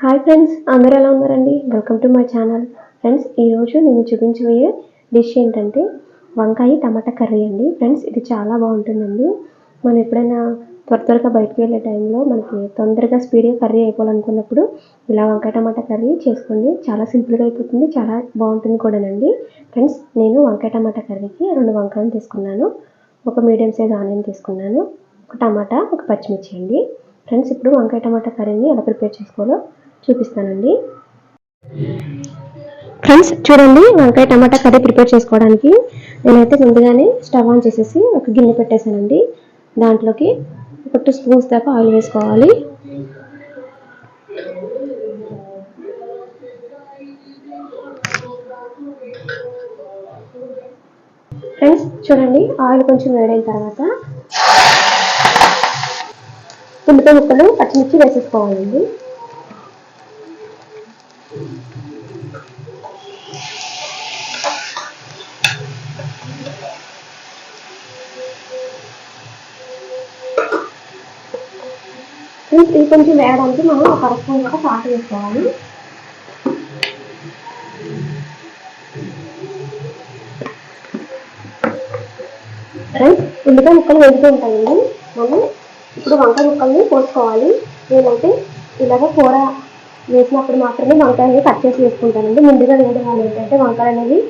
Hi friends, అందరూ ఎలా ఉన్నారండి? Welcome to my channel. Friends, ఈరోజు నేను చూపించబోయే డిష్ ఏంటంటే వంకాయ టమాటా కర్రీ అండి. ఫ్రెండ్స్, ఇది చాలా బాగుంటుందండి. మనం ఎప్పుడైనా త్వరగా బయటకు వెళ్ళే టైంలో మనకి తొందరగా స్పీడ్గా కర్రీ అయిపోవాలనుకున్నప్పుడు ఇలా వంకాయ టమాటా కర్రీ చేసుకోండి. చాలా సింపుల్గా అయిపోతుంది, చాలా బాగుంటుంది కూడానండి. ఫ్రెండ్స్, నేను వంకాయ టమాటా కర్రీకి 2 వంకాయలు తీసుకున్నాను, ఒక మీడియం సైజ్ ఆనియన్ తీసుకున్నాను, ఒక టమాటా, ఒక పచ్చిమిర్చి అండి. ఫ్రెండ్స్, ఇప్పుడు వంకాయ టమాటా కర్రీని ఎలా ప్రిపేర్ చేసుకోవాలో చూపిస్తానండి. ఫ్రెండ్స్, చూడండి, వంకాయ టమాటా కర్రీ ప్రిపేర్ చేసుకోవడానికి నేనైతే ముందుగానే స్టవ్ ఆన్ చేసేసి ఒక గిన్నె పెట్టేశానండి. దాంట్లోకి ఒక 2 స్పూన్స్ దాకా ఆయిల్ వేసుకోవాలి. ఫ్రెండ్స్, చూడండి, ఆయిల్ కొంచెం వేడైన తర్వాత ఉల్లిపాయ ముక్కలు, పచ్చిమిర్చి వేసేసుకోవాలండి. ఇది కొంచెం వేయడానికి మనం ఒక అర స్పూన్ దాకా సాల్ట్ వేసుకోవాలి. ఫ్రెండ్స్, ఉల్లిపాయ ముక్కలు వేస్తూ ఉంటాయండి. మనం ఇప్పుడు వంకాయ ముక్కల్ని కోసుకోవాలి. నేనైతే ఇలాగ కూర వేసినప్పుడు మాత్రమే వంకాయని కట్ చేసి వేసుకుంటానండి. ముందుగా వేయడం వల్ల ఏంటంటే వంకాయలు అనేవి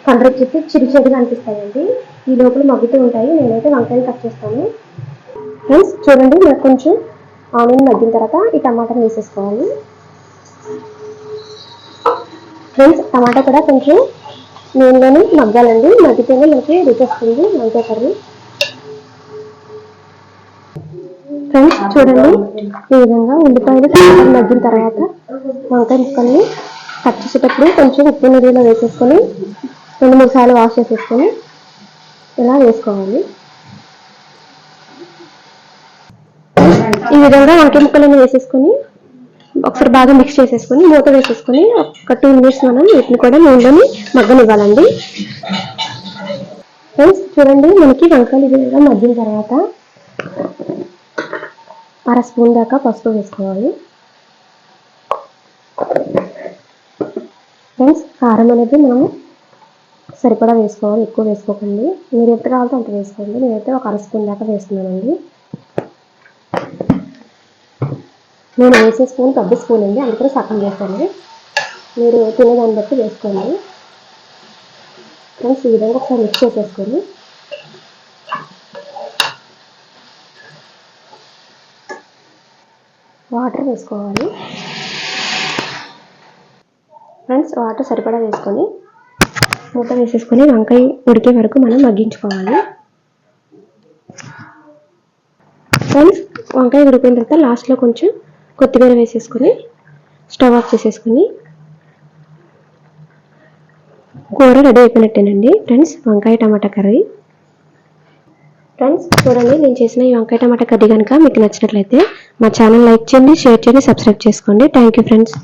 కండ్ర చేసి చిరుచెడుగా అనిపిస్తాయండి. ఈ లోపల మగ్గుతూ ఉంటాయి. నేనైతే వంకాయని కట్ చేస్తాను. ఫ్రెండ్స్, చూడండి, నాకు కొంచెం ఆనియన్ మగ్గిన తర్వాత ఈ టమాటాని వేసేసుకోవాలి. ఫ్రెండ్స్, టమాటా కూడా కొంచెం నూనెలోనే మగ్గాలండి. మగ్గితేనే మనకి రుచి వస్తుంది వంకాయ కర్రీ. ఫ్రెండ్స్, చూడండి, ఈ విధంగా ఉల్లిపాయలు టమాటాలు మగ్గిన తర్వాత వంకాయ ముక్కల్ని కట్ చేసేటప్పుడు కొంచెం ఉప్పు నీళ్ళలో వేసేసుకొని 2-3 సార్లు వాష్ చేసేసుకొని ఇలా వేసుకోవాలి. ఈ విధంగా వంకాయ ముక్కలను వేసేసుకొని ఒకసారి బాగా మిక్స్ చేసేసుకొని మూత వేసేసుకొని ఒక 2 మినిట్స్ మనం వీటిని కూడా నూనెలోని మగ్గనివ్వాలండి. ఫ్రెండ్స్, చూడండి, మనకి వంకాయలు ఈ విధంగా మగ్గిన తర్వాత అర స్పూన్ దాకా పసుపు వేసుకోవాలి. ఫ్రెండ్స్, కారం అనేది మనం సరిపడా వేసుకోవాలి, ఎక్కువ వేసుకోకండి. మీరు ఎంత కావాలో అంత వేసుకోండి. నేనైతే ఒక అర స్పూన్ దాకా వేస్తున్నానండి. నేను వేసే స్పూన్ పెద్ద స్పూన్ అండి, అందుకని సగం వేస్తాను. మీరు తినేదాన్ని బట్టి వేసుకోండి. ఫ్రెండ్స్, ఈ విధంగా ఒకసారి మిక్స్ చేసేసుకొని వాటర్ వేసుకోవాలి. ఫ్రెండ్స్, వాటర్ సరిపడా వేసుకొని మూత వేసేసుకొని వంకాయ ఉడికే వరకు మనం మగ్గించుకోవాలి. ఫ్రెండ్స్, వంకాయ ఉడికిన తర్వాత లాస్ట్లో కొంచెం కొత్తిమీర వేసేసుకొని స్టవ్ ఆఫ్ చేసేసుకొని కూర రెడీ అయిపోయినట్టేనండి. ఫ్రెండ్స్, వంకాయ టమాటా కర్రీ. ఫ్రెండ్స్, చూడండి, నేను చేసిన ఈ వంకాయ టమాటా కర్రీ కనుక మీకు నచ్చినట్లయితే మా ఛానల్ లైక్ చేయండి, షేర్ చేయండి, సబ్స్క్రైబ్ చేసుకోండి. Thank you friends.